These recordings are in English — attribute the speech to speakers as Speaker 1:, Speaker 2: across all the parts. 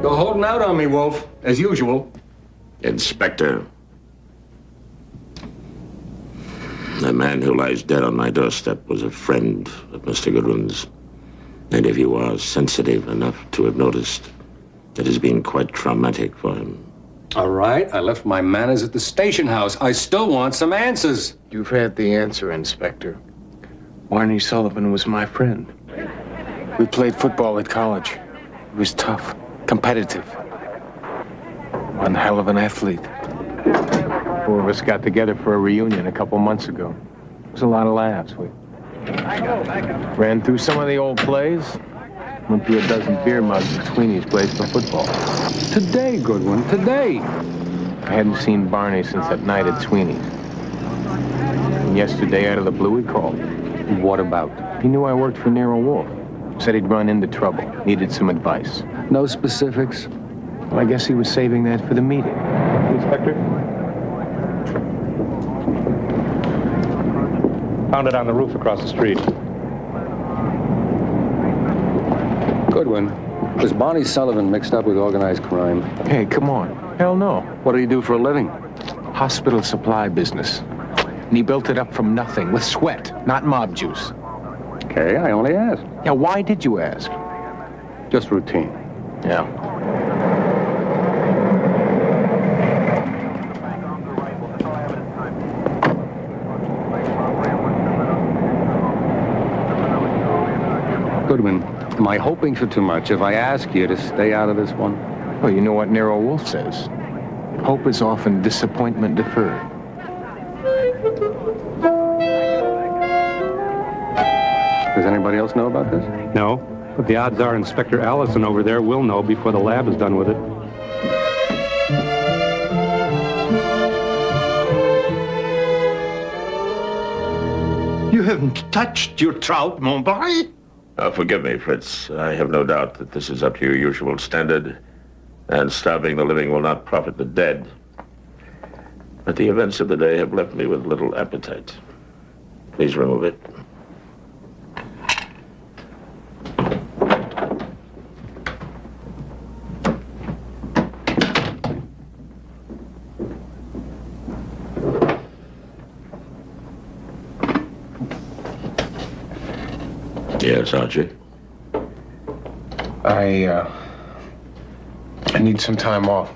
Speaker 1: You're holding out on me, Wolfe, as usual.
Speaker 2: Inspector. The man who lies dead on my doorstep was a friend of Mr. Goodwin's. And if he was sensitive enough to have noticed, it has been quite traumatic for him.
Speaker 1: All right, I left my manners at the station house. I still want some answers.
Speaker 3: You've had the answer, Inspector. Barney Sullivan was my friend. We played football at college. He was tough, competitive. One hell of an athlete. Four of us got together for a reunion a couple months ago. It was a lot of laughs. We ran through some of the old plays, went through a dozen beer mugs at Sweeney's place for football.
Speaker 1: Today, Goodwin, today.
Speaker 3: I hadn't seen Barney since that night at Sweeney's. And yesterday, out of the blue, he called.
Speaker 1: What about?
Speaker 3: He knew I worked for Nero Wolfe. Said he'd run into trouble, needed some advice.
Speaker 1: No specifics?
Speaker 3: Well, I guess he was saving that for the meeting.
Speaker 4: Inspector? Found it on the roof across the street.
Speaker 1: Goodwin, was Barney Sullivan mixed up with organized crime?
Speaker 3: Hey, come on. Hell no.
Speaker 1: What do you do for a living?
Speaker 3: Hospital supply business. And he built it up from nothing, with sweat, not mob juice.
Speaker 1: Okay, I only asked.
Speaker 3: Yeah, why did you ask?
Speaker 1: Just routine.
Speaker 3: Yeah.
Speaker 1: Goodwin, am I hoping for too much if I ask you to stay out of this one?
Speaker 3: Well, you know what Nero Wolfe says. Hope is often disappointment deferred.
Speaker 1: Does anybody else know about this?
Speaker 4: No, but the odds are Inspector Allison over there will know before the lab is done with it.
Speaker 5: You haven't touched your trout, mon boy.
Speaker 2: Forgive me, Fritz. I have no doubt that this is up to your usual standard, and starving the living will not profit the dead. But the events of the day have left me with little appetite. Please remove it. Yes, Archie?
Speaker 3: I need some time off.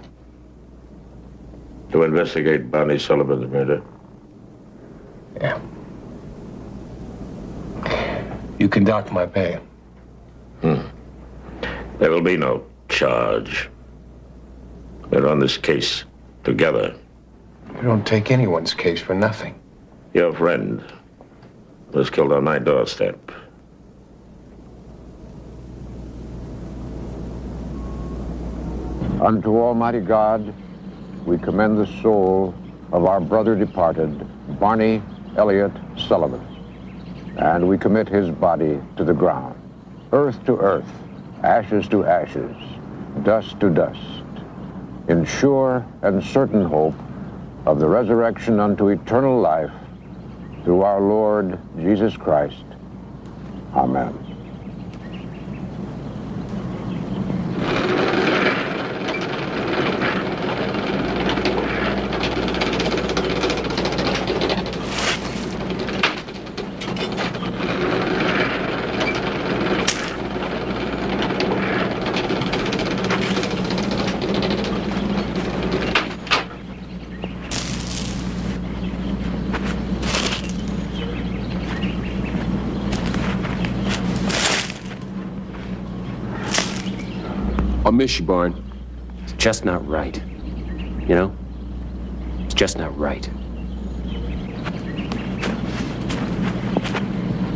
Speaker 2: To investigate Barney Sullivan's murder?
Speaker 3: Yeah. You can dock my pay.
Speaker 2: There will be no charge. We're on this case together.
Speaker 3: You don't take anyone's case for nothing.
Speaker 2: Your friend was killed on my doorstep.
Speaker 6: Unto Almighty God, we commend the soul of our brother departed, Barney Elliott Sullivan, and we commit his body to the ground, earth to earth, ashes to ashes, dust to dust, in sure and certain hope of the resurrection unto eternal life through our Lord Jesus Christ. Amen.
Speaker 7: I'll miss you, Barn. It's just not right. You know? It's just not right.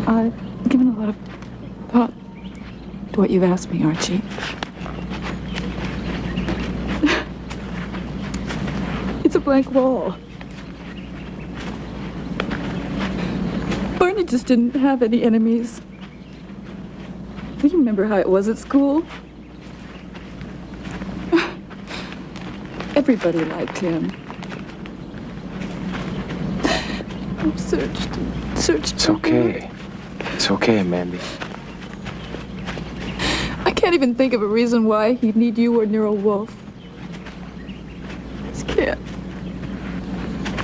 Speaker 8: I've given a lot of thought to what you've asked me, Archie. It's a blank wall. Barney just didn't have any enemies. Do you remember how it was at school? Everybody liked him. I've searched and searched.
Speaker 3: It's okay. It's okay, Mandy.
Speaker 8: I can't can't even think of a reason why he'd need you or Nero Wolfe. I just can't.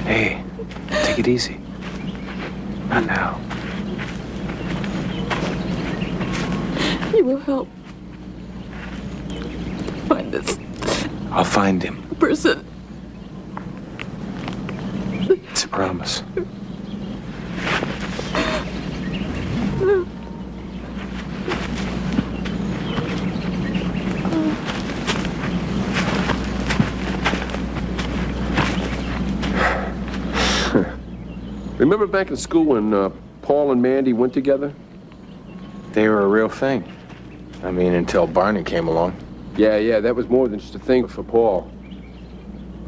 Speaker 3: Hey, take it easy. Not now.
Speaker 8: You will help find this
Speaker 3: I'll find him.
Speaker 8: person.
Speaker 3: It's a promise.
Speaker 7: Remember back in school when Paul and Mandy went together?
Speaker 3: They were a real thing. I mean, until Barney came along.
Speaker 7: Yeah, that was more than just a thing for Paul.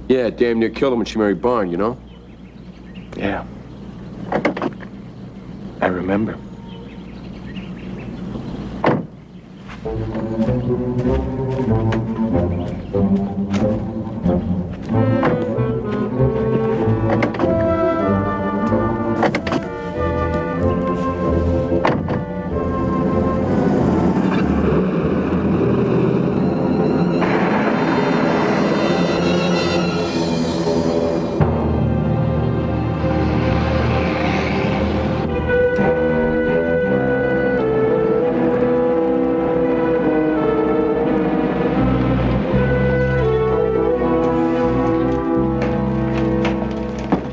Speaker 7: Yeah, damn near killed him when she married Barn, you know?
Speaker 3: Yeah. I remember.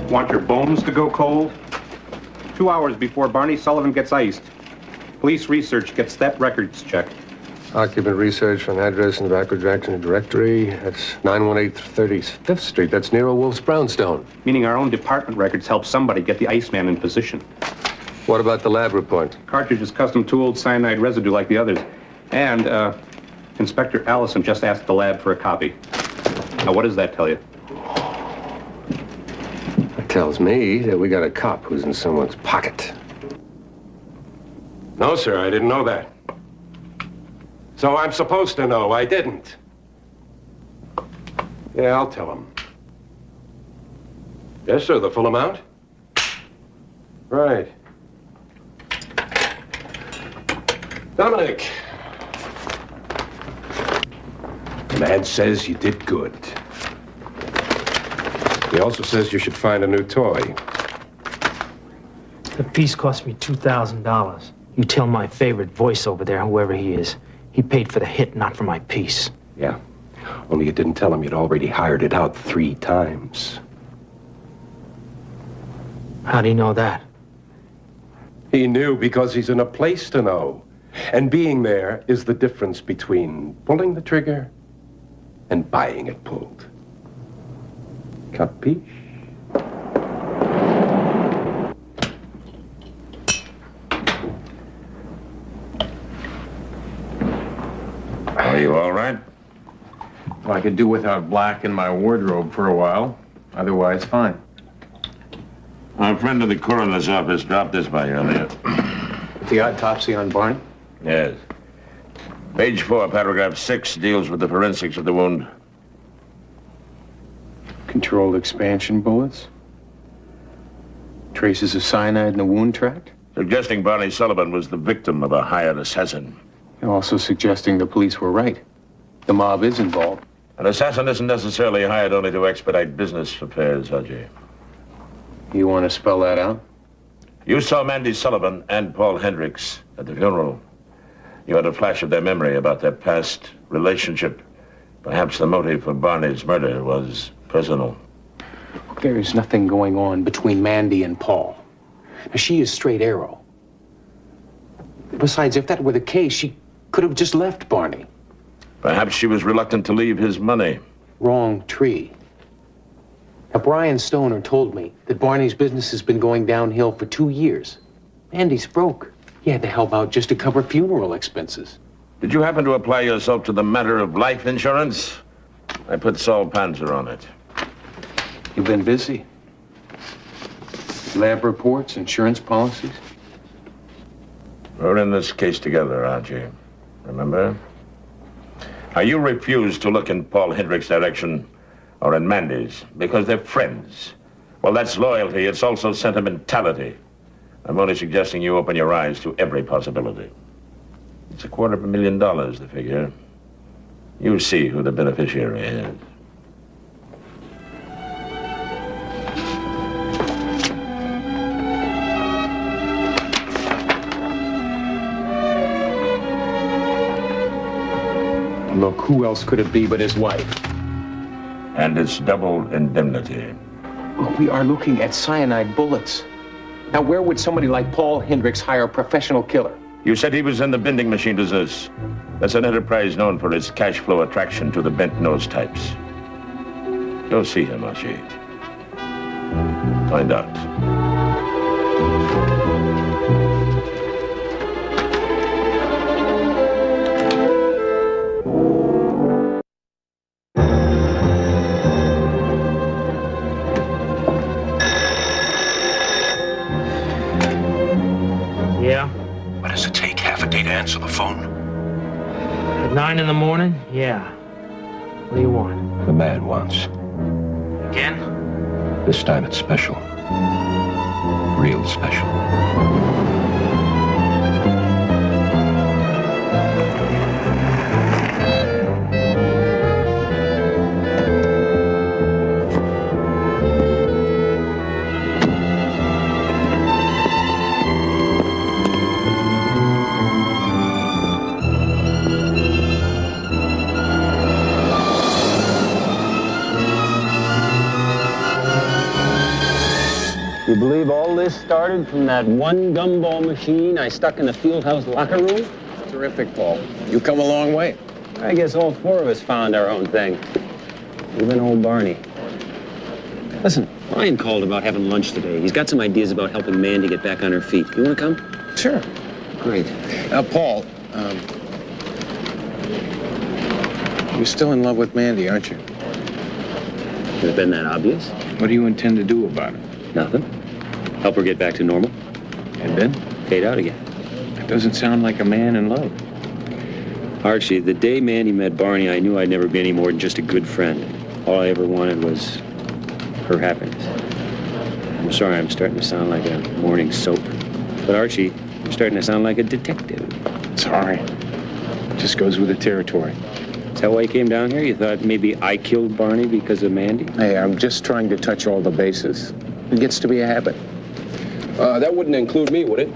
Speaker 4: Want your bones to go cold? 2 hours before Barney Sullivan gets iced. Police research gets that records checked.
Speaker 1: Occupant research for an address in the backward Jackson directory. That's 918 35th Street. That's Nero Wolfe's brownstone.
Speaker 4: Meaning our own department records help somebody get the Iceman in position.
Speaker 1: What about the lab report?
Speaker 4: Cartridge is custom tooled cyanide residue like the others. And, Inspector Allison just asked the lab for a copy. Now, what does that tell you?
Speaker 1: It tells me that we got a cop who's in someone's pocket.
Speaker 9: No, sir, I didn't know that. So I'm supposed to know. I didn't. Yeah, I'll tell him. Yes, sir, the full amount? Right. Dominic. The lad says you did good. He also says you should find a new toy.
Speaker 10: The piece cost me $2,000. You tell my favorite voice over there, whoever he is, he paid for the hit, not for my piece.
Speaker 9: Yeah. Only you didn't tell him you'd already hired it out 3 times.
Speaker 10: How do you know that?
Speaker 9: He knew because he's in a place to know. And being there is the difference between pulling the trigger and buying it pulled. Capiche?
Speaker 2: Are you all right?
Speaker 3: Well, I could do without black in my wardrobe for a while. Otherwise, fine.
Speaker 2: Our friend in the coroner's office dropped this by earlier.
Speaker 3: The autopsy on Barney?
Speaker 2: Yes. Page 4, paragraph 6 deals with the forensics of the wound.
Speaker 3: Controlled expansion bullets? Traces of cyanide in the wound tract?
Speaker 2: Suggesting Barney Sullivan was the victim of a hired assassin.
Speaker 3: Also suggesting the police were right. The mob is involved.
Speaker 2: An assassin isn't necessarily hired only to expedite business affairs, Archie.
Speaker 3: You want to spell that out?
Speaker 2: You saw Mandy Sullivan and Paul Hendricks at the funeral. You had a flash of their memory about their past relationship. Perhaps the motive for Barney's murder was personal.
Speaker 3: There is nothing going on between Mandy and Paul. Now, she is straight arrow. Besides, if that were the case, she could have just left Barney.
Speaker 2: Perhaps she was reluctant to leave his money.
Speaker 3: Wrong tree. Now, Brian Stoner told me that Barney's business has been going downhill for 2 years. Mandy's broke. He had to help out just to cover funeral expenses.
Speaker 2: Did you happen to apply yourself to the matter of life insurance? I put Saul Panzer on it.
Speaker 3: You've been busy. Lab reports, insurance policies.
Speaker 2: We're in this case together, Archie. Remember? Now, you refused to look in Paul Hendricks' direction or in Mandy's because they're friends. Well, that's loyalty. It's also sentimentality. I'm only suggesting you open your eyes to every possibility. It's $250,000, the figure. You see who the beneficiary is.
Speaker 9: Look, who else could it be but his wife?
Speaker 2: And it's double indemnity.
Speaker 3: Look, we are looking at cyanide bullets. Now, where would somebody like Paul Hendricks hire a professional killer?
Speaker 2: You said he was in the vending machine business. That's an enterprise known for its cash flow attraction to the bent nose types. Go see him, Archie. Find out.
Speaker 10: Yeah?
Speaker 11: What does it take? Half a day to answer the phone?
Speaker 10: At 9 in the morning? Yeah. What do you want?
Speaker 11: The man wants.
Speaker 10: Again?
Speaker 11: This time it's special. Real special.
Speaker 7: You believe all this started from that one gumball machine I stuck in the fieldhouse locker room?
Speaker 3: Terrific, Paul. You come a long way.
Speaker 7: I guess all four of us found our own thing. Even old Barney. Listen, Ryan called about having lunch today. He's got some ideas about helping Mandy get back on her feet. You want to come?
Speaker 3: Sure.
Speaker 7: Great.
Speaker 3: Paul, you're still in love with Mandy, aren't you?
Speaker 7: Has it been that obvious?
Speaker 3: What do you intend to do about it?
Speaker 7: Nothing. Help her get back to normal.
Speaker 3: And then?
Speaker 7: Fade out again.
Speaker 3: That doesn't sound like a man in love.
Speaker 7: Archie, the day Mandy met Barney, I knew I'd never be any more than just a good friend. All I ever wanted was her happiness. I'm sorry I'm starting to sound like a morning soap. But Archie, you're starting to sound like a detective.
Speaker 3: Sorry. Just goes with the territory.
Speaker 7: Is that why you came down here? You thought maybe I killed Barney because of Mandy?
Speaker 3: Hey, I'm just trying to touch all the bases. It gets to be a habit.
Speaker 9: That wouldn't include me, would it?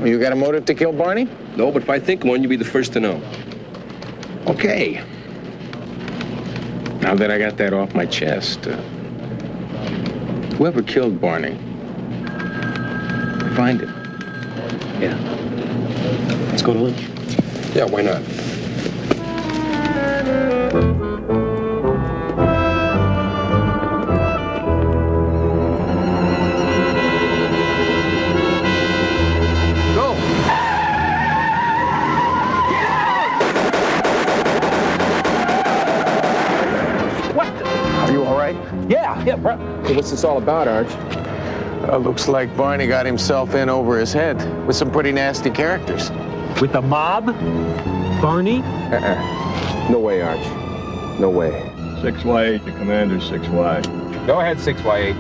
Speaker 3: You got a motive to kill Barney?
Speaker 9: No, but if I think one, you'd be the first to know.
Speaker 3: Okay. Now that I got that off my chest, whoever killed Barney, find him.
Speaker 7: Yeah. Let's go to lunch.
Speaker 9: Yeah, why not?
Speaker 3: Yeah, bro. So what's this all about, Arch? Looks like Barney got himself in over his head with some pretty nasty characters.
Speaker 10: With the mob? Barney?
Speaker 3: No way, Arch. No way.
Speaker 12: 6Y8 to Commander 6Y.
Speaker 3: Go ahead, 6Y8.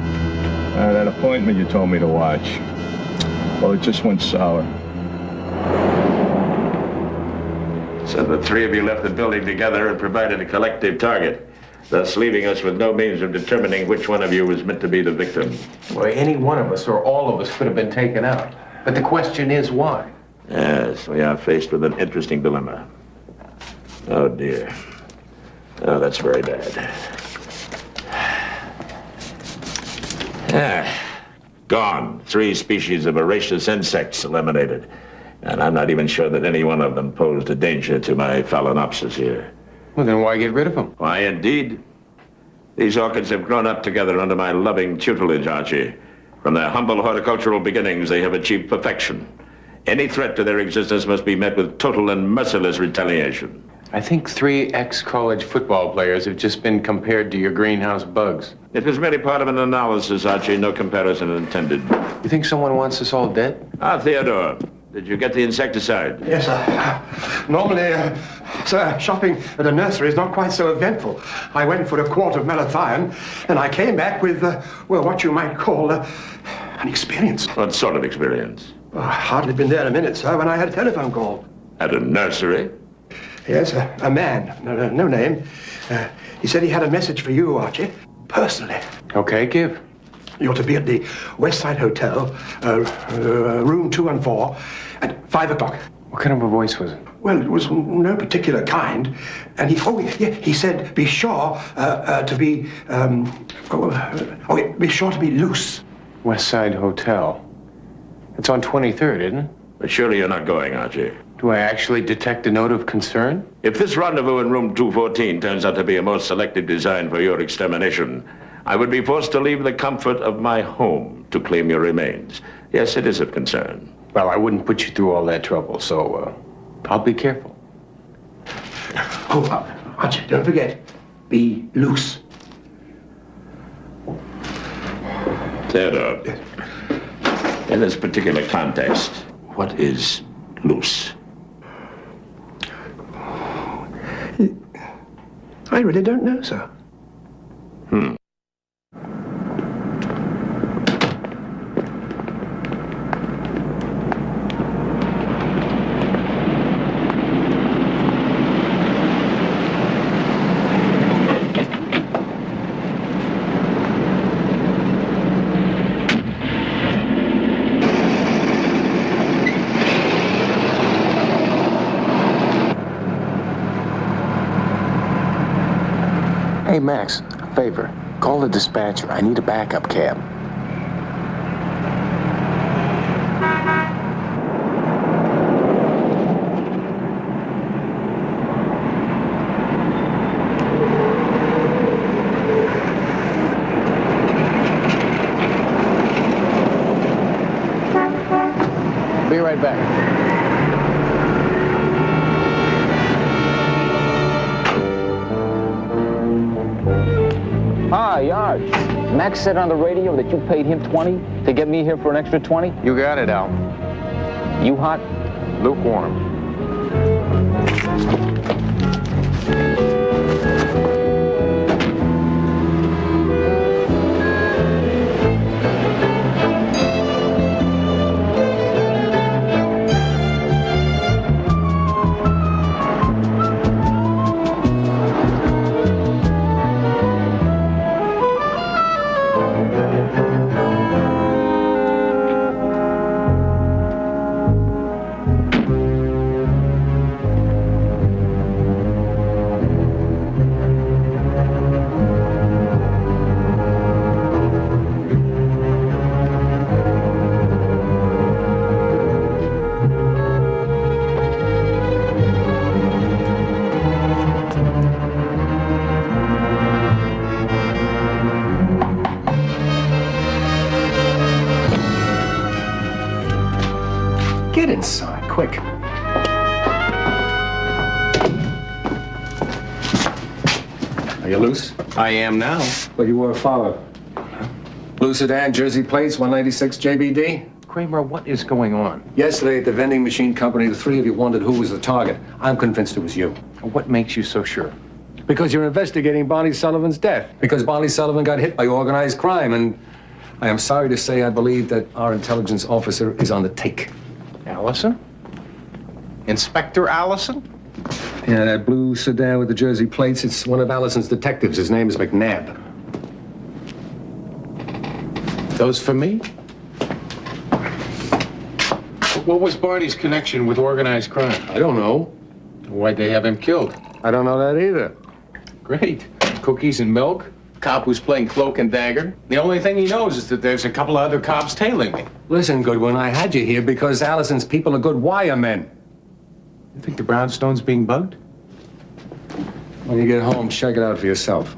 Speaker 12: That appointment you told me to watch. Well, it just went sour.
Speaker 2: So the three of you left the building together and provided a collective target, thus leaving us with no means of determining which one of you was meant to be the victim.
Speaker 3: Well, any one of us or all of us could have been taken out. But the question is why?
Speaker 2: Yes, we are faced with an interesting dilemma. Oh, dear. Oh, that's very bad. Gone. 3 species of voracious insects eliminated. And I'm not even sure that any one of them posed a danger to my phalaenopsis here.
Speaker 3: Well, then why get rid of them?
Speaker 2: Why, indeed. These orchids have grown up together under my loving tutelage, Archie. From their humble horticultural beginnings, they have achieved perfection. Any threat to their existence must be met with total and merciless retaliation.
Speaker 3: I think 3 ex-college football players have just been compared to your greenhouse bugs.
Speaker 2: It was merely part of an analysis, Archie. No comparison intended.
Speaker 3: You think someone wants us all dead?
Speaker 2: Theodore, did you get the insecticide?
Speaker 1: Yes, sir. Normally, sir, shopping at a nursery is not quite so eventful. I went for a quart of malathion, and I came back with, well, what you might call an experience.
Speaker 2: What sort of experience?
Speaker 1: Well, I'd hardly been there a minute, sir, when I had a telephone call.
Speaker 2: At a nursery?
Speaker 1: Yes, a man, no name. He said he had a message for you, Archie, personally.
Speaker 3: Okay, give.
Speaker 1: You're to be at the West Side Hotel, room 214, at 5 o'clock.
Speaker 3: What kind of a voice was it?
Speaker 1: Well, it was no particular kind. And he said, be sure to be, be sure to be loose.
Speaker 3: West Side Hotel. It's on 23rd, isn't it?
Speaker 2: But surely you're not going, Archie.
Speaker 3: Do I actually detect a note of concern?
Speaker 2: If this rendezvous in room 214 turns out to be a most selective design for your extermination, I would be forced to leave the comfort of my home to claim your remains. Yes, it is of concern.
Speaker 3: Well, I wouldn't put you through all that trouble, so I'll be careful.
Speaker 1: Oh, Archie, don't forget, be loose.
Speaker 2: Theodore, in this particular context, what is loose?
Speaker 1: I really don't know, sir.
Speaker 3: Hey, Max, a favor. Call the dispatcher. I need a backup cab. Be right back.
Speaker 13: Hi, Arch. Max said on the radio that you paid him 20 to get me here for an extra 20?
Speaker 3: You got it, Al.
Speaker 13: You hot?
Speaker 3: Lukewarm.
Speaker 1: Get inside, quick.
Speaker 14: Are you loose?
Speaker 3: I am now.
Speaker 14: Well, you were a follower. Blue sedan, Jersey plates, 196 JBD.
Speaker 3: Kramer, what is going on?
Speaker 14: Yesterday at the vending machine company, the three of you wondered who was the target. I'm convinced it was you.
Speaker 3: What makes you so sure?
Speaker 14: Because you're investigating Barney Sullivan's death. Because Barney Sullivan got hit by organized crime, and I am sorry to say I believe that our intelligence officer is on the take.
Speaker 3: Allison? Inspector Allison?
Speaker 14: Yeah, that blue sedan with the Jersey plates, it's one of Allison's detectives. His name is McNabb.
Speaker 3: Those for me? What was Barney's connection with organized crime?
Speaker 14: I don't know.
Speaker 3: Why'd they have him killed?
Speaker 14: I don't know that either.
Speaker 3: Great. Cookies and milk? Cop who's playing cloak and dagger? The only thing he knows is that there's a couple of other cops tailing me.
Speaker 14: Listen, Goodwin, I had you here because Allison's people are good wire men.
Speaker 3: You think the brownstone's being bugged?
Speaker 14: When you get home, check it out for yourself.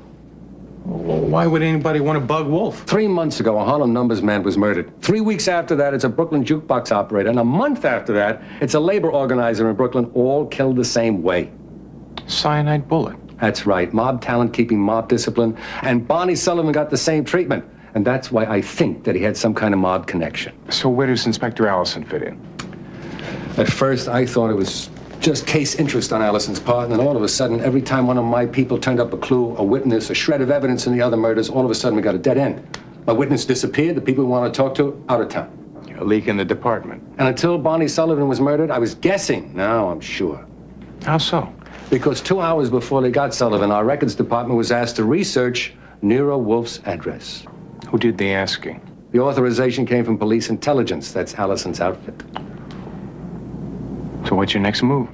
Speaker 3: Well, why would anybody want to bug Wolfe?
Speaker 14: 3 months ago, a Harlem numbers man was murdered. 3 weeks after that, it's a Brooklyn jukebox operator. And a month after that, it's a labor organizer in Brooklyn, all killed the same way.
Speaker 3: Cyanide bullet.
Speaker 14: That's right. Mob talent keeping mob discipline. And Barney Sullivan got the same treatment. And that's why I think that he had some kind of mob connection.
Speaker 3: So where does Inspector Allison fit in?
Speaker 14: At first, I thought it was just case interest on Allison's part, and then all of a sudden, every time one of my people turned up a clue, a witness, a shred of evidence in the other murders, all of a sudden we got a dead end. My witness disappeared, the people we wanted to talk to, out of town.
Speaker 3: a leak in the department.
Speaker 14: And until Barney Sullivan was murdered, I was guessing. Now I'm sure.
Speaker 3: How so?
Speaker 14: Because 2 hours before they got Sullivan, our records department was asked to research Nero Wolfe's address.
Speaker 3: Who did the asking?
Speaker 14: The authorization came from police intelligence. That's Allison's outfit.
Speaker 3: So what's your next move?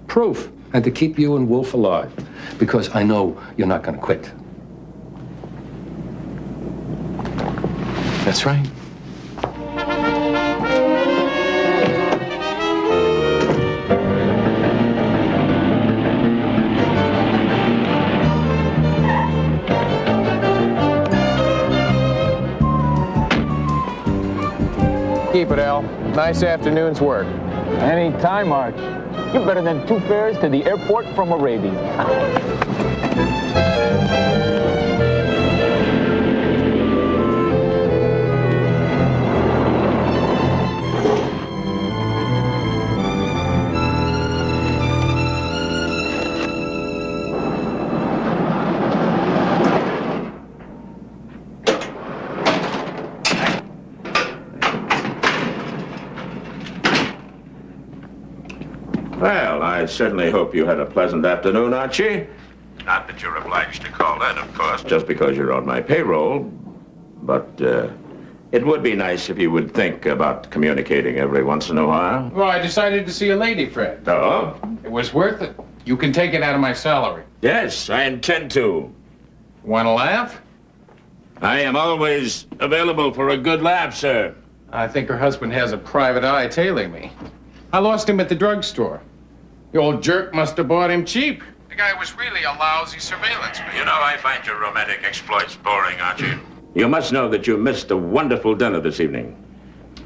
Speaker 14: Proof. And to keep you and Wolfe alive. Because I know you're not going to quit.
Speaker 3: That's right.
Speaker 13: Keep it, Al. Nice afternoon's work. Any time, Arch. You're better than 2 fares to the airport from Arabia.
Speaker 2: Well, I certainly hope you had a pleasant afternoon, Archie. Not that you're obliged to call in, of course, just because you're on my payroll. But it would be nice if you would think about communicating every once in a while.
Speaker 3: Well, I decided to see a lady, Fred.
Speaker 2: Oh?
Speaker 3: It was worth it. You can take it out of my salary.
Speaker 2: Yes, I intend to.
Speaker 3: Want to laugh?
Speaker 2: I am always available for a good laugh, sir.
Speaker 3: I think her husband has a private eye tailing me. I lost him at the drugstore. The old jerk must have bought him cheap. The guy was really a lousy surveillance man.
Speaker 2: You know, I find your romantic exploits boring, Archie. You must know that you missed a wonderful dinner this evening.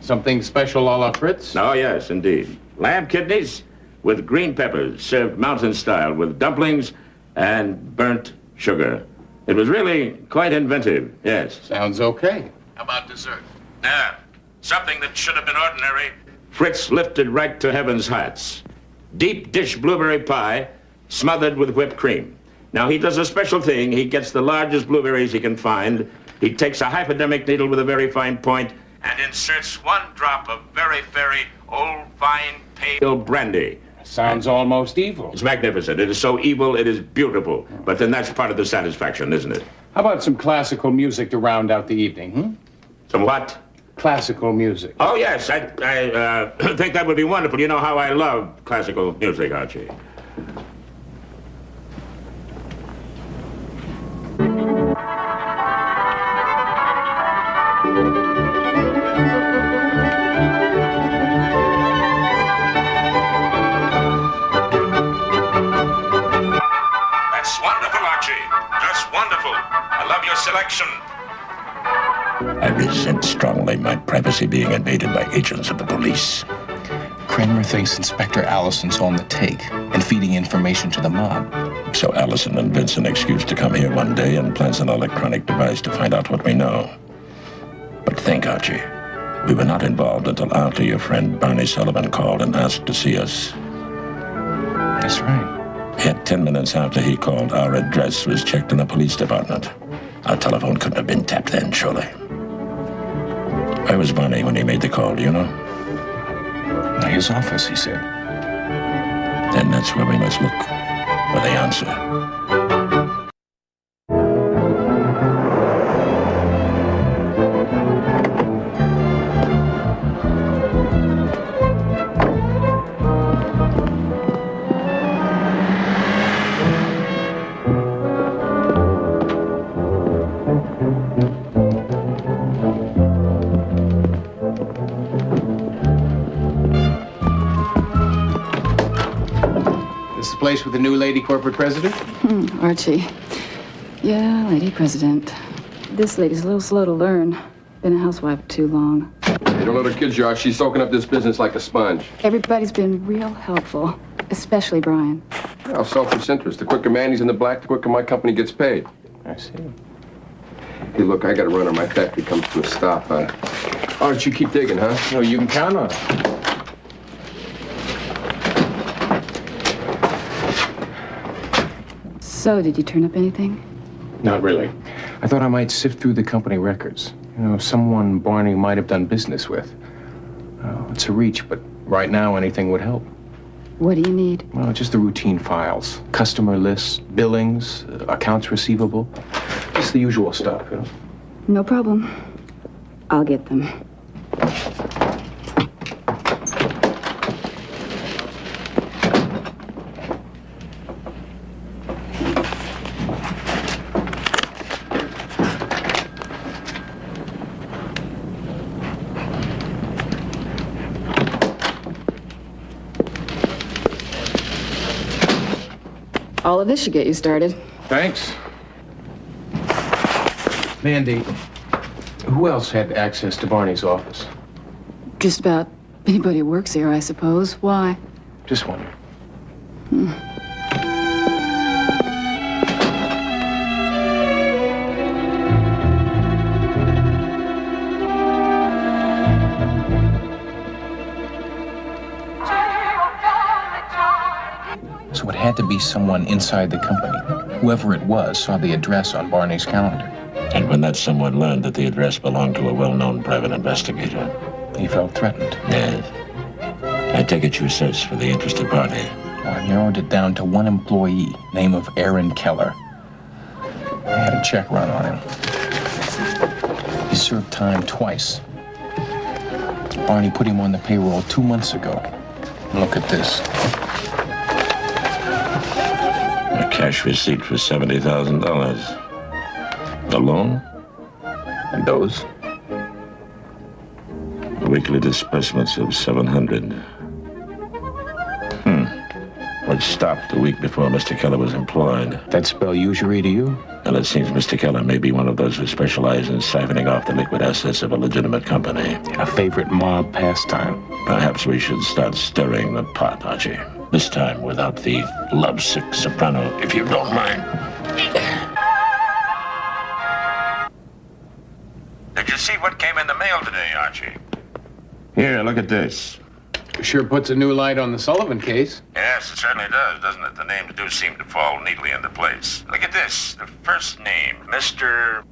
Speaker 3: Something special a la Fritz?
Speaker 2: Oh, yes, indeed. Lamb kidneys with green peppers, served mountain style with dumplings and burnt sugar. It was really quite inventive, yes.
Speaker 3: Sounds okay. How about dessert?
Speaker 2: Something that should have been ordinary. Fritz lifted right to heaven's heights. Deep dish blueberry pie smothered with whipped cream. Now, he does a special thing. He gets the largest blueberries he can find. He takes a hypodermic needle with a very fine point and inserts 1 drop of very, very old, fine, pale brandy.
Speaker 3: Sounds almost evil.
Speaker 2: It's magnificent. It is so evil, it is beautiful. But then that's part of the satisfaction, isn't it?
Speaker 3: How about some classical music to round out the evening,
Speaker 2: Some what?
Speaker 3: Classical music.
Speaker 2: Oh, yes. I think that would be wonderful. You know how I love classical music, Archie. That's wonderful, Archie. Just wonderful. I love your selection. I resent strongly my privacy being invaded by agents of the police.
Speaker 15: Kramer thinks Inspector Allison's on the take and feeding information to the mob.
Speaker 2: So Allison invents an excuse to come here one day and plants an electronic device to find out what we know. But think, Archie, we were not involved until after your friend Barney Sullivan called and asked to see us.
Speaker 15: That's right.
Speaker 2: Yet 10 minutes after he called, our address was checked in the police department. Our telephone couldn't have been tapped then, surely. Where was Barney when he made the call, do you know?
Speaker 15: His office, he said.
Speaker 2: Then that's where we must look for the answer.
Speaker 3: Place with the new lady corporate president?
Speaker 8: Archie. Yeah, lady president. This lady's a little slow to learn. Been a housewife too long.
Speaker 9: Hey, don't let her kid you, Archie. She's soaking up this business like a sponge.
Speaker 8: Everybody's been real helpful, especially Brian.
Speaker 9: Well, selfish interest. The quicker Manny's in the black, the quicker my company gets paid.
Speaker 3: I see.
Speaker 9: Hey, look, I gotta run or my factory comes to a stop. Archie, you keep digging, huh?
Speaker 3: No, you can count on it.
Speaker 8: So, did you turn up anything?
Speaker 3: Not really. I thought I might sift through the company records. You know, someone Barney might have done business with. Oh, it's a reach, but right now anything would help.
Speaker 8: What do you need?
Speaker 3: Well, just the routine files. Customer lists, billings, accounts receivable. Just the usual stuff, you know?
Speaker 8: No problem. I'll get them. All of this should get you started.
Speaker 3: Thanks. Mandy, who else had access to Barney's office?
Speaker 8: Just about anybody who works here, I suppose. Why?
Speaker 3: Just wondering.
Speaker 15: So it had to be someone inside the company. Whoever it was saw the address on Barney's calendar.
Speaker 2: And when that someone learned that the address belonged to a well-known private investigator,
Speaker 15: He felt threatened.
Speaker 2: yes, I take it you searched for the interested party.
Speaker 15: I narrowed it down to one employee, name of Aaron Keller. I had a check run on him. He served time twice. Barney put him on the payroll 2 months ago. Look at this.
Speaker 2: A cash receipt for $70,000. A loan? And those? Weekly disbursements of $700. Which stopped a week before Mr. Keller was employed.
Speaker 3: That spell usury to you?
Speaker 2: And it seems Mr. Keller may be one of those who specialize in siphoning off the liquid assets of a legitimate company.
Speaker 3: A favorite mob pastime.
Speaker 2: Perhaps we should start stirring the pot, Archie. This time without the lovesick soprano, if you don't mind. Did you see what came in the mail today, Archie? Here, look at this.
Speaker 3: Sure puts a new light on the Sullivan case.
Speaker 2: Yes, it certainly does, doesn't it? The names do seem to fall neatly into place. Look at this. The first name, Mr.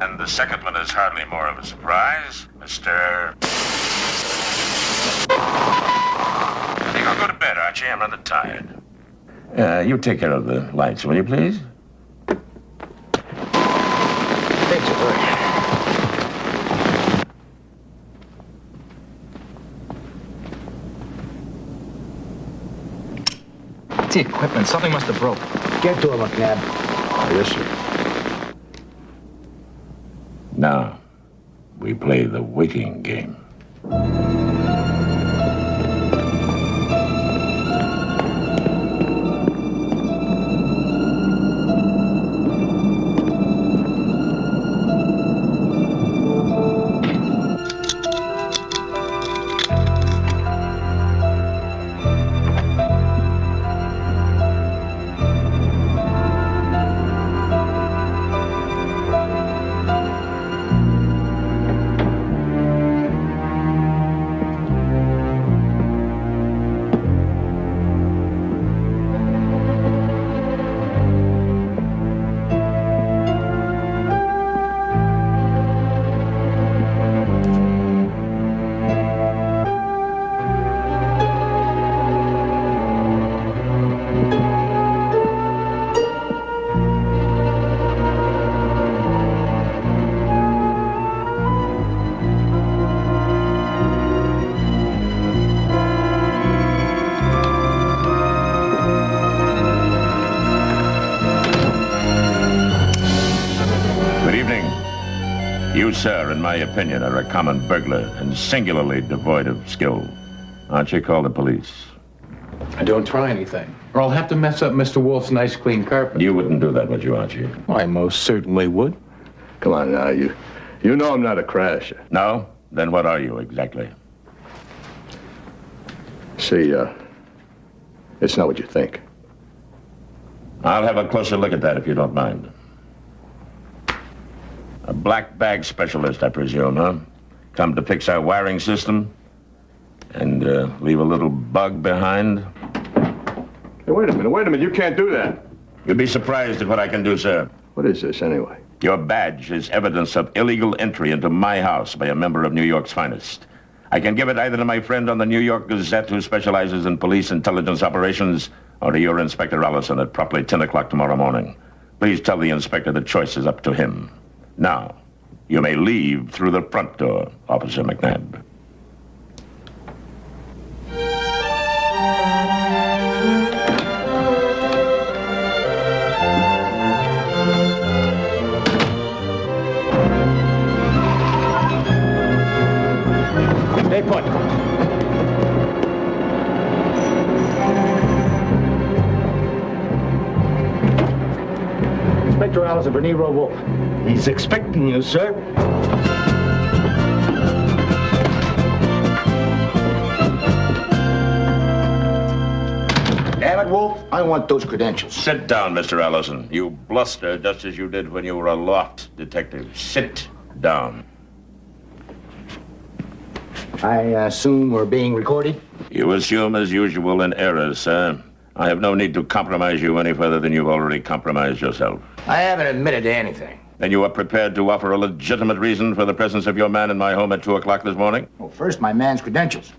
Speaker 2: And the second one is hardly more of a surprise. Mr. I think I'll go to bed, Archie. I'm rather tired. You take care of the lights, will you, please?
Speaker 3: Thanks, sir.
Speaker 10: It's the equipment. Something must have broke. Get to him, a cab.
Speaker 2: Yes, sir. Now, we play the waiting game. You, sir, in my opinion, are a common burglar and singularly devoid of skill. Aren't you called the police?
Speaker 3: I don't try anything, or I'll have to mess up Mr. Wolfe's nice clean carpet.
Speaker 2: You wouldn't do that, would you, Archie?
Speaker 3: Well, I most certainly would.
Speaker 12: Come on now, you know I'm not a crasher.
Speaker 2: No? Then what are you exactly?
Speaker 12: See, it's not what you think.
Speaker 2: I'll have a closer look at that if you don't mind. A black bag specialist, I presume, huh? Come to fix our wiring system? And leave a little bug behind?
Speaker 12: Hey, wait a minute, you can't do that.
Speaker 2: You'd be surprised at what I can do, sir.
Speaker 12: What is this, anyway?
Speaker 2: Your badge is evidence of illegal entry into my house by a member of New York's finest. I can give it either to my friend on the New York Gazette who specializes in police intelligence operations, or to your Inspector Allison at promptly 10 o'clock tomorrow morning. Please tell the inspector the choice is up to him. Now, you may leave through the front door, Officer McNabb.
Speaker 10: Stay put. Inspector Allison for Nero Wolfe.
Speaker 5: He's expecting you, sir.
Speaker 16: Damn it, Wolfe. I want those credentials.
Speaker 2: Sit down, Mr. Allison. You bluster just as you did when you were a loft detective. Sit down.
Speaker 16: I assume we're being recorded?
Speaker 2: You assume as usual in error, sir. I have no need to compromise you any further than you've already compromised yourself.
Speaker 16: I haven't admitted to anything.
Speaker 2: Then you are prepared to offer a legitimate reason for the presence of your man in my home at 2 o'clock this morning?
Speaker 16: Well, first, my man's credentials.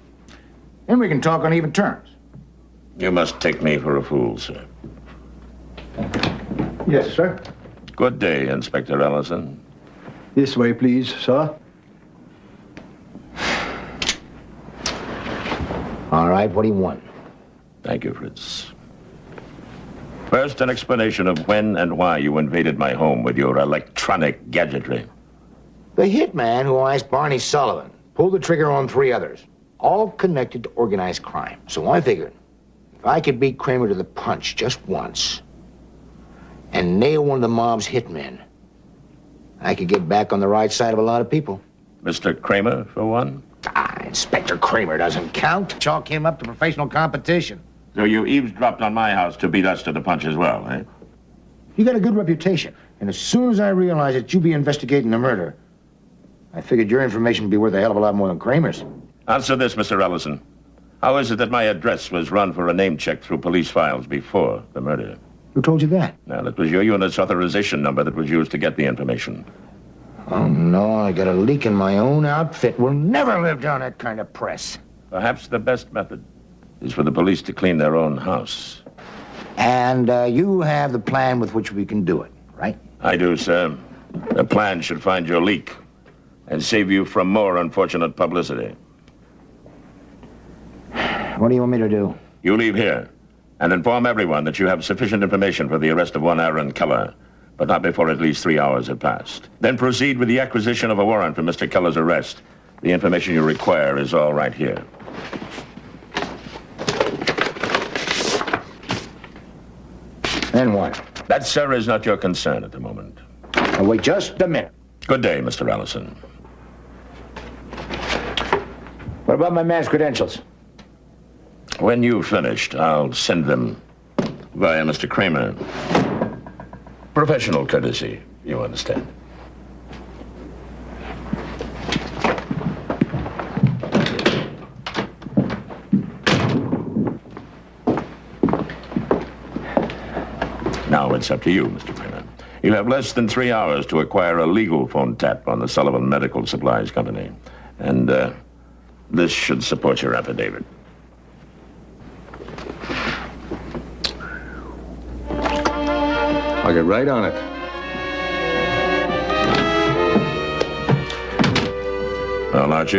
Speaker 16: Then we can talk on even terms.
Speaker 2: You must take me for a fool, sir.
Speaker 1: Yes, sir.
Speaker 2: Good day, Inspector Allison.
Speaker 1: This way, please, sir.
Speaker 16: All right, what do you want?
Speaker 2: Thank you, Fritz. First, an explanation of when and why you invaded my home with your electronic gadgetry.
Speaker 16: The hitman who eyes Barney Sullivan pulled the trigger on 3 others, all connected to organized crime. So I figured, if I could beat Kramer to the punch just once and nail one of the mob's hitmen, I could get back on the right side of a lot of people.
Speaker 2: Mr. Kramer, for one?
Speaker 16: Inspector Kramer doesn't count. Chalk him up to professional competition.
Speaker 2: So you eavesdropped on my house to beat us to the punch as well, eh?
Speaker 16: You got a good reputation. And as soon as I realized that you'd be investigating the murder, I figured your information would be worth a hell of a lot more than Kramer's.
Speaker 2: Answer this, Mr. Allison. How is it that my address was run for a name check through police files before the murder?
Speaker 16: Who told you that?
Speaker 2: Now, it was your unit's authorization number that was used to get the information.
Speaker 16: Oh, no, I got a leak in my own outfit. We'll never live down that kind of press.
Speaker 2: Perhaps the best method is for the police to clean their own house.
Speaker 16: And you have the plan with which we can do it, right?
Speaker 2: I do, sir. The plan should find your leak and save you from more unfortunate publicity.
Speaker 16: What do you want me to do?
Speaker 2: You leave here and inform everyone that you have sufficient information for the arrest of one Aaron Keller, but not before at least 3 hours have passed. Then proceed with the acquisition of a warrant for Mr. Keller's arrest. The information you require is all right here.
Speaker 16: Then what?
Speaker 2: That, sir, is not your concern at the moment.
Speaker 16: Now, wait just a minute.
Speaker 2: Good day, Mr. Allison.
Speaker 16: What about my man's credentials?
Speaker 2: When you've finished, I'll send them via Mr. Kramer. Professional courtesy, you understand. Now it's up to you, Mr. Kramer. You have less than 3 hours to acquire a legal phone tap on the Sullivan Medical Supplies Company. And this should support your affidavit.
Speaker 14: I'll get right on it.
Speaker 2: Well, Archie,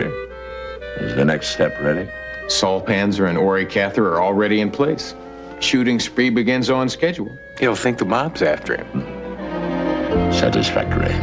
Speaker 2: is the next step ready?
Speaker 3: Saul Panzer and Ori Cather are already in place. Shooting spree begins on schedule. He'll think the mob's after him.
Speaker 2: Satisfactory.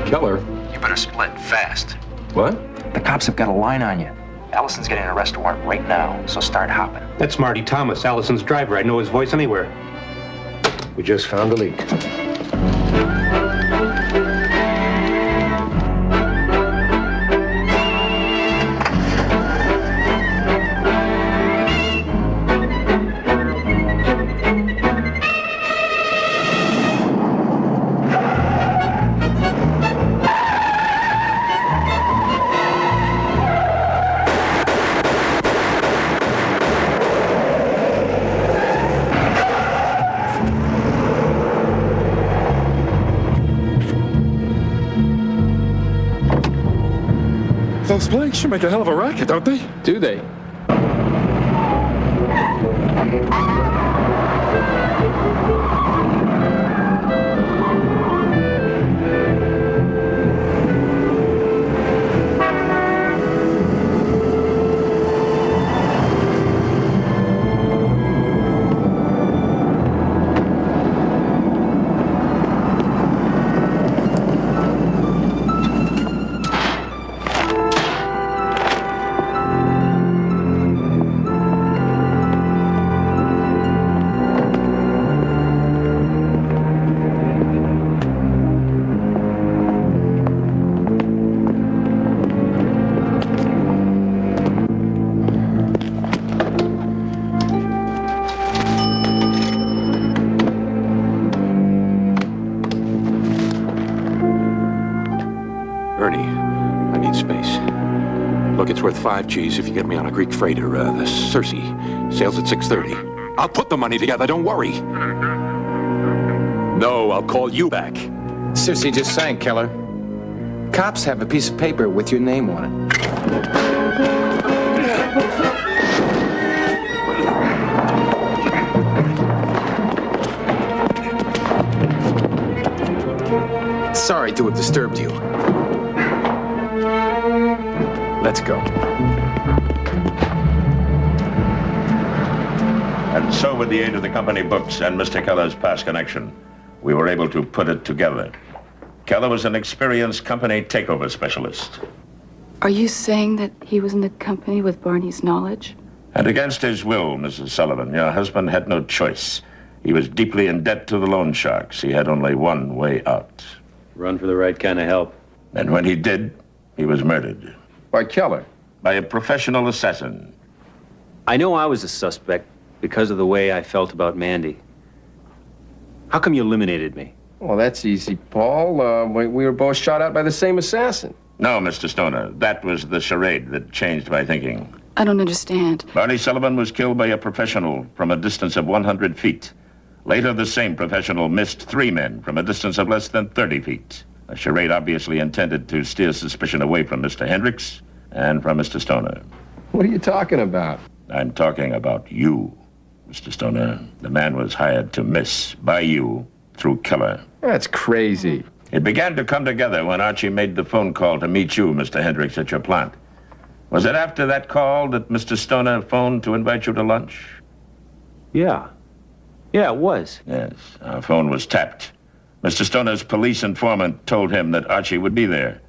Speaker 14: Keller?
Speaker 17: You better split fast.
Speaker 14: What?
Speaker 17: The cops have got a line on you. Allison's getting an arrest warrant right now, so start hopping.
Speaker 4: That's Marty Thomas, Allison's driver. I know his voice anywhere.
Speaker 1: We just found the leak.
Speaker 14: Those blanks should make a hell of a racket, don't they?
Speaker 3: Do they?
Speaker 11: It's worth 5 G's if you get me on a Greek freighter. The Circe sails at 6:30. I'll put the money together, don't worry. No, I'll call you back.
Speaker 3: Circe just sank, Keller. Cops have a piece of paper with your name on it. Sorry to have disturbed you. Let's go.
Speaker 2: And so, with the aid of the company books and Mr. Keller's past connection, we were able to put it together. Keller was an experienced company takeover specialist.
Speaker 8: Are you saying that he was in the company with Barney's knowledge?
Speaker 2: And against his will, Mrs. Sullivan, your husband had no choice. He was deeply in debt to the loan sharks. He had only one way out.
Speaker 7: Run for the right kind of help.
Speaker 2: And when he did, he was murdered.
Speaker 3: By Keller?
Speaker 2: By a professional assassin.
Speaker 7: I know I was a suspect because of the way I felt about Mandy. How come you eliminated me?
Speaker 3: Well, that's easy, Paul. We were both shot at by the same assassin.
Speaker 2: No, Mr. Stoner. That was the charade that changed my thinking.
Speaker 8: I don't understand.
Speaker 2: Barney Sullivan was killed by a professional from a distance of 100 feet. Later, the same professional missed 3 men from a distance of less than 30 feet. A charade obviously intended to steer suspicion away from Mr. Hendricks and from Mr. Stoner.
Speaker 3: What are you talking about?
Speaker 2: I'm talking about you, Mr. Stoner. The man was hired to miss by you through Keller.
Speaker 3: That's crazy.
Speaker 2: It began to come together when Archie made the phone call to meet you, Mr. Hendricks, at your plant. Was it after that call that Mr. Stoner phoned to invite you to lunch?
Speaker 7: Yeah, it was.
Speaker 2: Yes, our phone was tapped. Mr. Stoner's police informant told him that Archie would be there.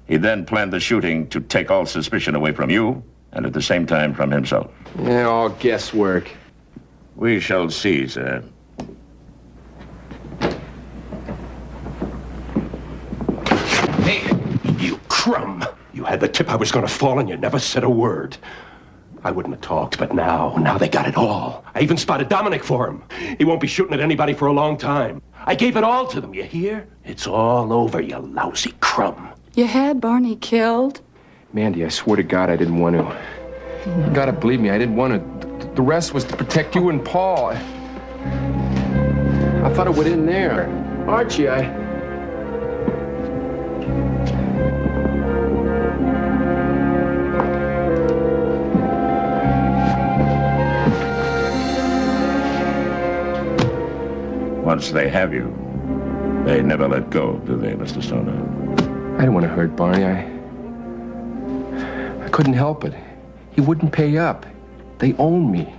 Speaker 2: He then planned the shooting to take all suspicion away from you and at the same time from himself.
Speaker 3: Yeah, all guesswork.
Speaker 2: We shall see, sir.
Speaker 5: Hey, you crumb. You had the tip I was going to fall and you never said a word. I wouldn't have talked, but now they got it all. I even spotted Dominic for him. He won't be shooting at anybody for a long time. I gave it all to them, you hear? It's all over, you lousy crumb.
Speaker 8: You had Barney killed?
Speaker 3: Mandy, I swear to God I didn't want to. You gotta believe me, I didn't want to. The rest was to protect you and Paul. I thought it would end there. Archie,
Speaker 2: Once they have you, they never let go, do they, Mr. Stoner?
Speaker 3: I didn't want to hurt Barney. I couldn't help it. He wouldn't pay up. They owned me.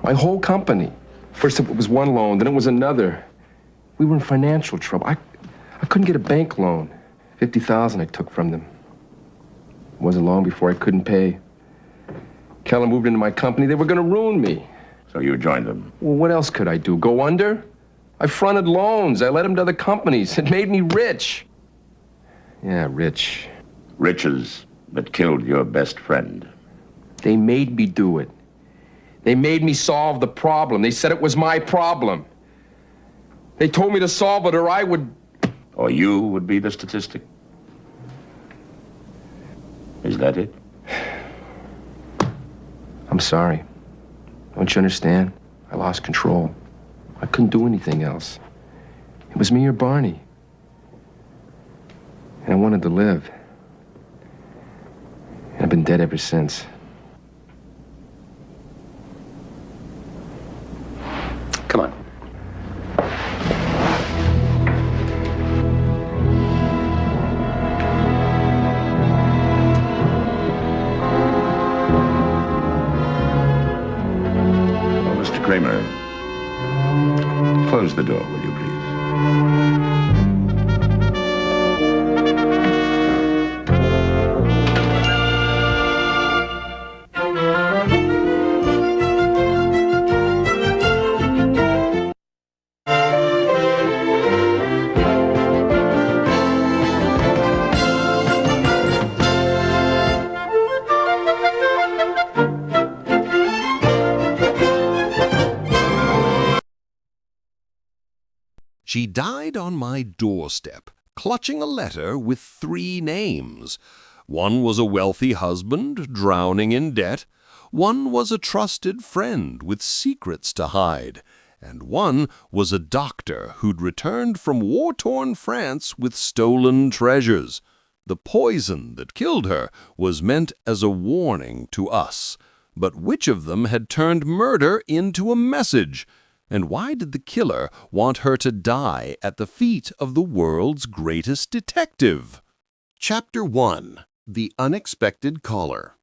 Speaker 3: My whole company. First it was one loan, then it was another. We were in financial trouble. I couldn't get a bank loan. $50,000 I took from them. It wasn't long before I couldn't pay. Keller moved into my company. They were going to ruin me.
Speaker 2: So you joined them?
Speaker 3: Well, what else could I do? Go under? I fronted loans. I led them to other companies. It made me rich. Yeah, rich.
Speaker 2: Riches that killed your best friend.
Speaker 3: They made me do it. They made me solve the problem. They said it was my problem. They told me to solve it or I would...
Speaker 2: Or you would be the statistic. Is that it?
Speaker 3: I'm sorry. Don't you understand? I lost control. I couldn't do anything else. It was me or Barney. And I wanted to live. I've been dead ever since.
Speaker 5: Come on.
Speaker 2: Well, Mr. Kramer, close the door, will you please?
Speaker 18: She died on my doorstep, clutching a letter with 3 names. One was a wealthy husband drowning in debt, one was a trusted friend with secrets to hide, and one was a doctor who'd returned from war-torn France with stolen treasures. The poison that killed her was meant as a warning to us. But which of them had turned murder into a message? And why did the killer want her to die at the feet of the world's greatest detective? Chapter 1. The Unexpected Caller.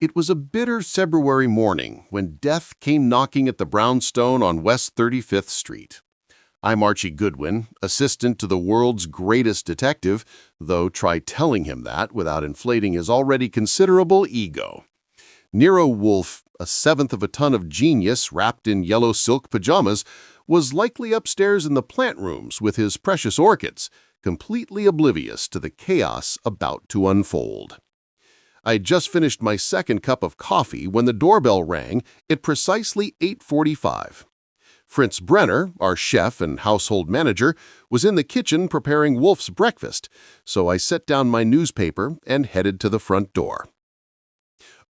Speaker 18: It was a bitter February morning when death came knocking at the brownstone on West 35th Street. I'm Archie Goodwin, assistant to the world's greatest detective, though try telling him that without inflating his already considerable ego. Nero Wolfe, a 1/7 of a ton of genius wrapped in yellow silk pajamas, was likely upstairs in the plant rooms with his precious orchids, completely oblivious to the chaos about to unfold. I'd just finished my second cup of coffee when the doorbell rang at precisely 8:45. Fritz Brenner, our chef and household manager, was in the kitchen preparing Wolfe's breakfast, so I set down my newspaper and headed to the front door.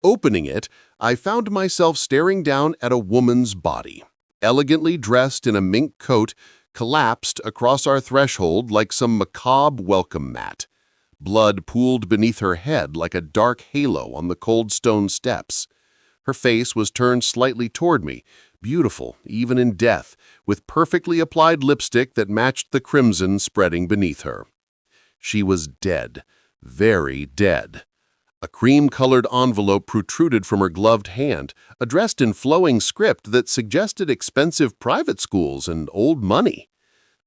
Speaker 18: Opening it, I found myself staring down at a woman's body, elegantly dressed in a mink coat, collapsed across our threshold like some macabre welcome mat. Blood pooled beneath her head like a dark halo on the cold stone steps. Her face was turned slightly toward me, beautiful even in death, with perfectly applied lipstick that matched the crimson spreading beneath her. She was dead, very dead. A cream-colored envelope protruded from her gloved hand, addressed in flowing script that suggested expensive private schools and old money.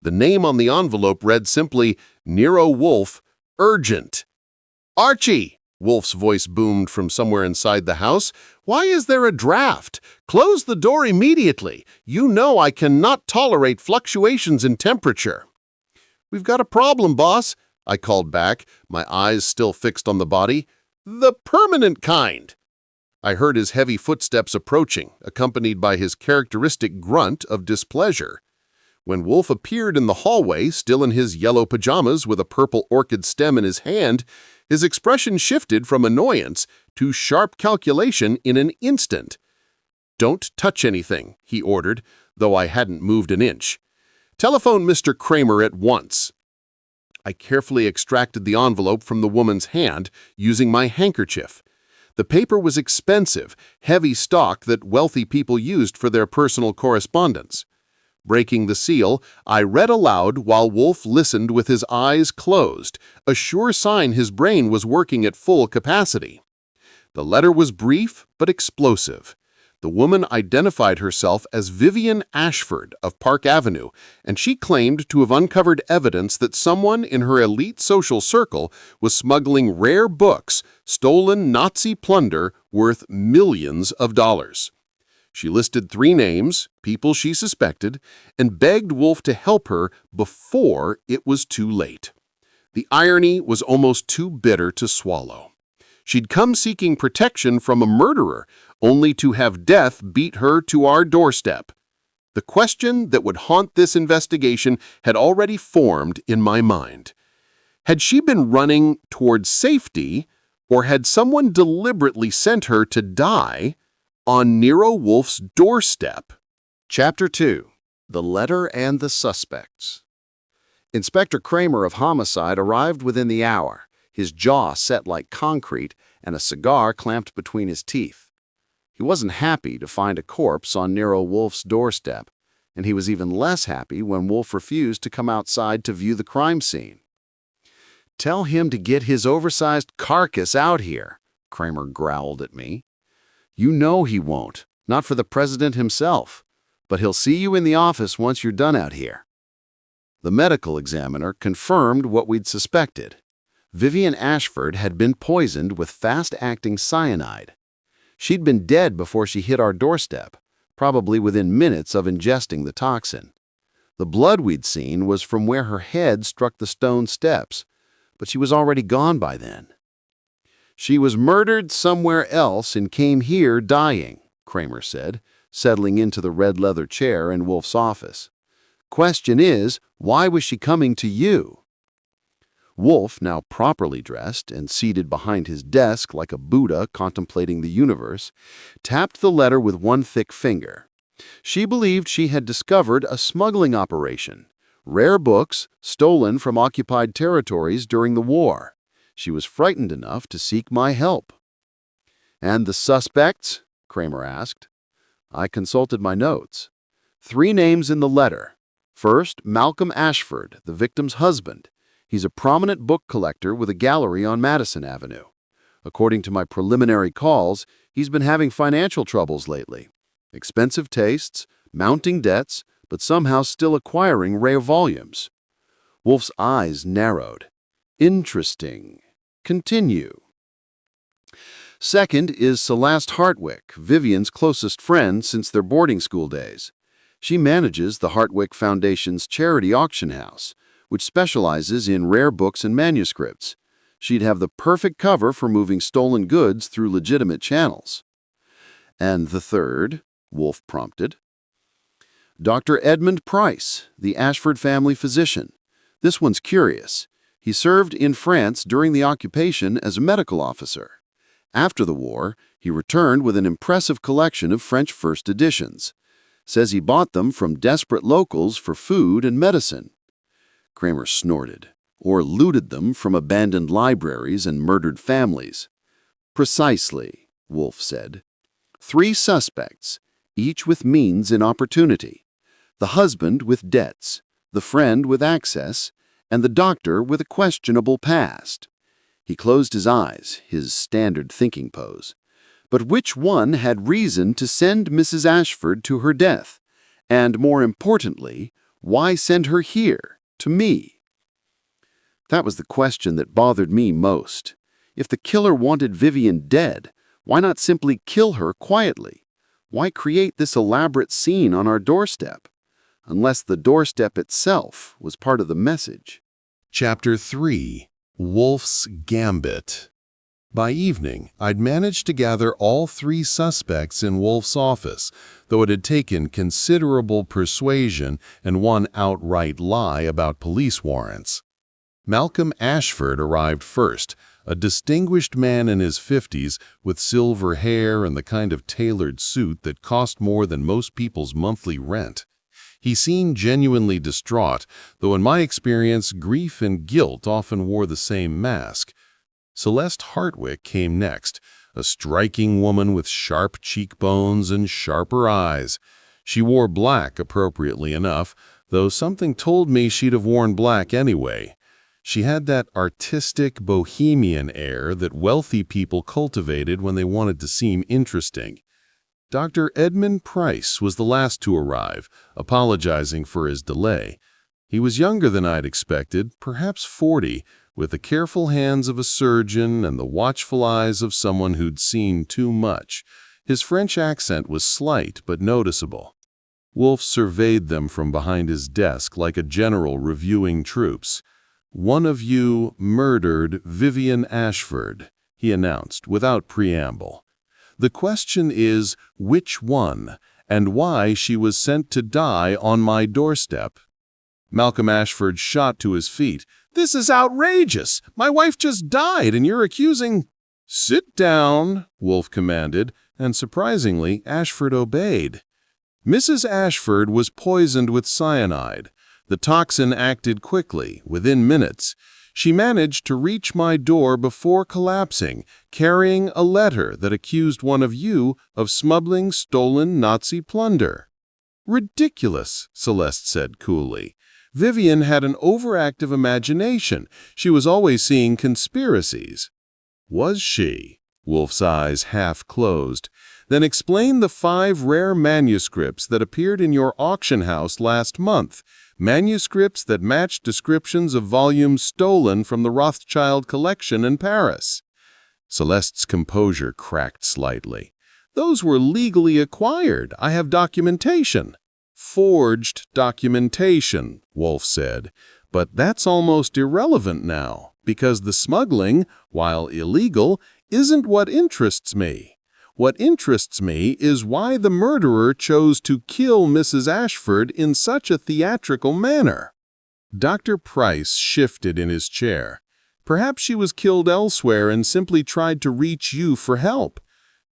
Speaker 18: The name on the envelope read simply, Nero Wolfe, Urgent. "Archie!" Wolfe's voice boomed from somewhere inside the house. "Why is there a draft? Close the door immediately. You know I cannot tolerate fluctuations in temperature." "We've got a problem, boss," I called back, my eyes still fixed on the body. "The permanent kind." I heard his heavy footsteps approaching, accompanied by his characteristic grunt of displeasure. When Wolfe appeared in the hallway, still in his yellow pajamas with a purple orchid stem in his hand, his expression shifted from annoyance to sharp calculation in an instant. "Don't touch anything," he ordered, though I hadn't moved an inch. "Telephone Mr. Kramer at once." I carefully extracted the envelope from the woman's hand using my handkerchief. The paper was expensive, heavy stock that wealthy people used for their personal correspondence. Breaking the seal, I read aloud while Wolfe listened with his eyes closed, a sure sign his brain was working at full capacity. The letter was brief but explosive. The woman identified herself as Vivian Ashford of Park Avenue, and she claimed to have uncovered evidence that someone in her elite social circle was smuggling rare books, stolen Nazi plunder worth millions of dollars. She listed 3 names, people she suspected, and begged Wolfe to help her before it was too late. The irony was almost too bitter to swallow. She'd come seeking protection from a murderer, only to have death beat her to our doorstep. The question that would haunt this investigation had already formed in my mind. Had she been running toward safety, or had someone deliberately sent her to die on Nero Wolfe's doorstep?
Speaker 19: Chapter 2. The Letter and the Suspects. Inspector Kramer of Homicide arrived within the hour, his jaw set like concrete and a cigar clamped between his teeth. He wasn't happy to find a corpse on Nero Wolfe's doorstep, and he was even less happy when Wolfe refused to come outside to view the crime scene. "Tell him to get his oversized carcass out here," Kramer growled at me. "You know he won't, not for the president himself, but he'll see you in the office once you're done out here." The medical examiner confirmed what we'd suspected. Vivian Ashford had been poisoned with fast-acting cyanide. She'd been dead before she hit our doorstep, probably within minutes of ingesting the toxin. The blood we'd seen was from where her head struck the stone steps, but she was already gone by then. "She was murdered somewhere else and came here dying," Kramer said, settling into the red leather chair in Wolfe's office. "Question is, why was she coming to you?" Wolfe, now properly dressed and seated behind his desk like a Buddha contemplating the universe, tapped the letter with one thick finger. She believed she had discovered a smuggling operation, rare books stolen from occupied territories during the war. She was frightened enough to seek my help. "And the suspects?" Kramer asked. I consulted my notes. 3 names in the letter. First, Malcolm Ashford, the victim's husband. He's a prominent book collector with a gallery on Madison Avenue. According to my preliminary calls, he's been having financial troubles lately. Expensive tastes, mounting debts, but somehow still acquiring rare volumes. Wolfe's eyes narrowed. "Interesting. Continue." Second is Celeste Hartwick, Vivian's closest friend since their boarding school days. She manages the Hartwick Foundation's charity auction house, which specializes in rare books and manuscripts. She'd have the perfect cover for moving stolen goods through legitimate channels. "And the third?" Wolfe prompted. "Dr. Edmund Price, the Ashford family physician. This one's curious. He served in France during the occupation as a medical officer. After the war, he returned with an impressive collection of French first editions. Says he bought them from desperate locals for food and medicine." Kramer snorted. "Or looted them from abandoned libraries and murdered families." "Precisely," Wolfe said. 3 suspects, each with means and opportunity. The husband with debts, the friend with access, and the doctor with a questionable past. He closed his eyes, his standard thinking pose. But which one had reason to send Mrs. Ashford to her death? And more importantly, why send her here, to me? That was the question that bothered me most. If the killer wanted Vivian dead, why not simply kill her quietly? Why create this elaborate scene on our doorstep? Unless the doorstep itself was part of the message.
Speaker 18: Chapter 3. Wolfe's Gambit. By evening, I'd managed to gather all 3 suspects in Wolfe's office, though it had taken considerable persuasion and one outright lie about police warrants. Malcolm Ashford arrived first, a distinguished man in his 50s with silver hair and the kind of tailored suit that cost more than most people's monthly rent. He seemed genuinely distraught, though in my experience, grief and guilt often wore the same mask. Celeste Hartwick came next, a striking woman with sharp cheekbones and sharper eyes. She wore black appropriately enough, though something told me she'd have worn black anyway. She had that artistic, bohemian air that wealthy people cultivated when they wanted to seem interesting. Dr. Edmund Price was the last to arrive, apologizing for his delay. He was younger than I'd expected, perhaps 40, with the careful hands of a surgeon and the watchful eyes of someone who'd seen too much. His French accent was slight but noticeable. Wolfe surveyed them from behind his desk like a general reviewing troops. "One of you murdered Vivian Ashford," he announced without preamble. "The question is, which one, and why she was sent to die on my doorstep." Malcolm Ashford shot to his feet. "This is outrageous! My wife just died, and you're accusing—" "Sit down," Wolfe commanded, and surprisingly, Ashford obeyed. "Mrs. Ashford was poisoned with cyanide. The toxin acted quickly, within minutes.
Speaker 20: She managed to reach my door before collapsing, carrying a letter that accused one of you of smuggling stolen Nazi plunder." "Ridiculous," Celeste said coolly. "Vivian had an overactive imagination. She was always seeing conspiracies." "Was she?" Wolfe's eyes half closed. "Then explain the 5 rare manuscripts that appeared in your auction house last month. Manuscripts that matched descriptions of volumes stolen from the Rothschild collection in Paris." Celeste's composure cracked slightly. "Those were legally acquired. I have documentation." "Forged documentation," Wolfe said. "But that's almost irrelevant now, because the smuggling, while illegal, isn't what interests me. What interests me is why the murderer chose to kill Mrs. Ashford in such a theatrical manner." Dr. Price shifted in his chair. "Perhaps she was killed elsewhere and simply tried to reach you for help."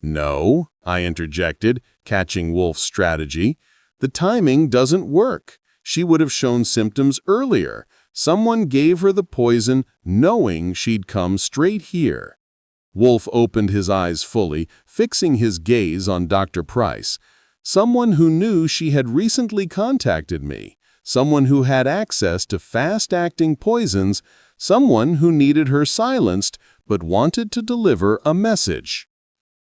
Speaker 20: "No," I interjected, catching Wolfe's strategy. "The timing doesn't work. She would have shown symptoms earlier. Someone gave her the poison knowing she'd come straight here." Wolfe opened his eyes fully, fixing his gaze on Dr. Price. "Someone who knew she had recently contacted me. Someone who had access to fast-acting poisons. Someone who needed her silenced but wanted to deliver a message."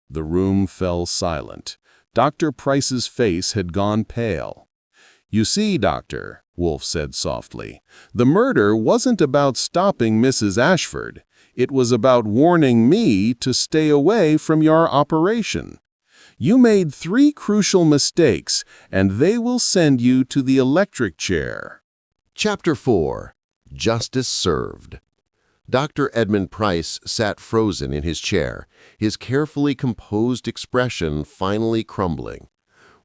Speaker 20: The room fell silent. Dr. Price's face had gone pale. "You see, Doctor," Wolfe said softly, "the murder wasn't about stopping Mrs. Ashford. It was about warning me to stay away from your operation. You made 3 crucial mistakes, and they will send you to the electric chair."
Speaker 18: Chapter 4. Justice Served. Dr. Edmund Price sat frozen in his chair, his carefully composed expression finally crumbling.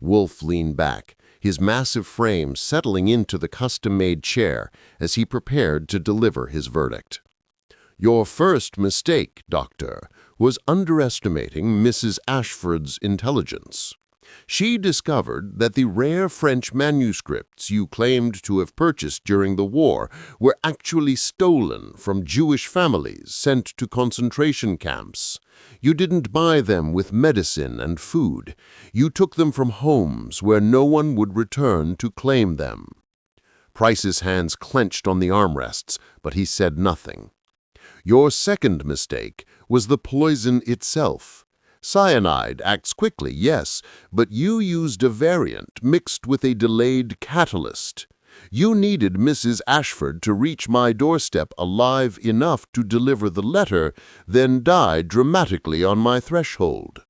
Speaker 18: Wolfe leaned back, his massive frame settling into the custom-made chair as he prepared to deliver his verdict. "Your first mistake, Doctor, was underestimating Mrs. Ashford's intelligence. She discovered that the rare French manuscripts you claimed to have purchased during the war were actually stolen from Jewish families sent to concentration camps. You didn't buy them with medicine and food. You took them from homes where no one would return to claim them." Price's hands clenched on the armrests, but he said nothing. "Your second mistake was the poison itself. Cyanide acts quickly, yes, but you used a variant mixed with a delayed catalyst. You needed Mrs. Ashford to reach my doorstep alive enough to deliver the letter, then die dramatically on my threshold.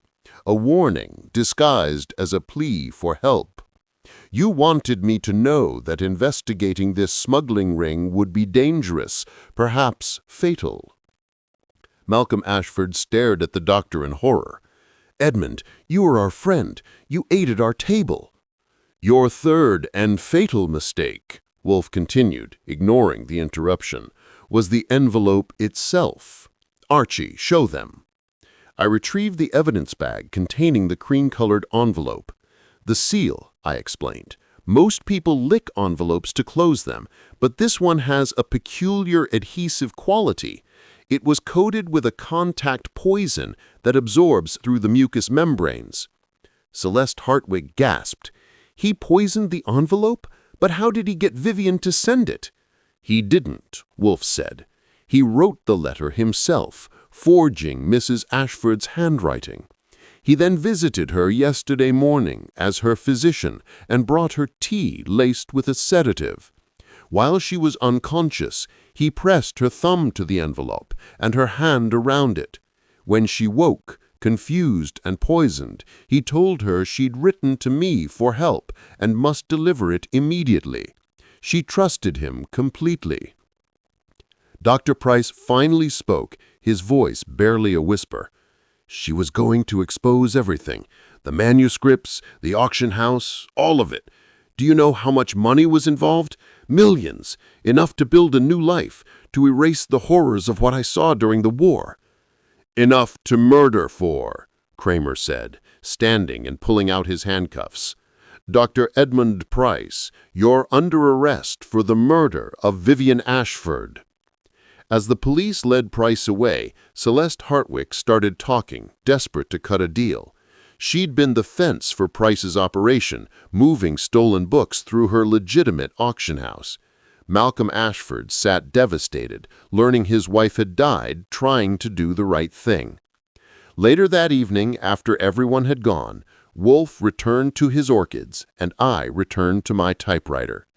Speaker 18: A warning disguised as a plea for help. You wanted me to know that investigating this smuggling ring would be dangerous, perhaps fatal." Malcolm Ashford stared at the doctor in horror. "Edmund, you are our friend. You ate at our table." "Your third and fatal mistake," Wolfe continued, ignoring the interruption, "was the envelope itself. Archie, show them." I retrieved the evidence bag containing the cream-colored envelope. "The seal," I explained. "Most people lick envelopes to close them, but this one has a peculiar adhesive quality. It was coated with a contact poison that absorbs through the mucous membranes." Celeste Hartwig gasped. "He poisoned the envelope? But how did he get Vivian to send it?" "He didn't," Wolfe said. "He wrote the letter himself, forging Mrs. Ashford's handwriting. He then visited her yesterday morning as her physician and brought her tea laced with a sedative. While she was unconscious, he pressed her thumb to the envelope and her hand around it. When she woke, confused and poisoned, he told her she'd written to me for help and must deliver it immediately. She trusted him completely." Dr. Price finally spoke, his voice barely a whisper. "She was going to expose everything. The manuscripts, the auction house, all of it. Do you know how much money was involved? Millions. Enough to build a new life, to erase the horrors of what I saw during the war." "Enough to murder for," Kramer said, standing and pulling out his handcuffs. "Dr. Edmund Price, you're under arrest for the murder of Vivian Ashford."
Speaker 20: As the police led Price away, Celeste Hartwick started talking, desperate to cut a deal. She'd been the fence for Price's operation, moving stolen books through her legitimate auction house. Malcolm Ashford sat devastated, learning his wife had died, trying to do the right thing. Later that evening, after everyone had gone, Wolfe returned to his orchids, and I returned to my typewriter.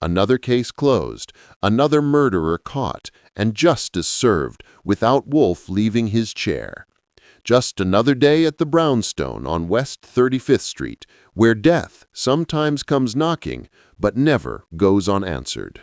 Speaker 20: Another case closed, another murderer caught, and justice served, without Wolfe leaving his chair. Just another day at the brownstone on West 35th Street, where death sometimes comes knocking, but never goes unanswered.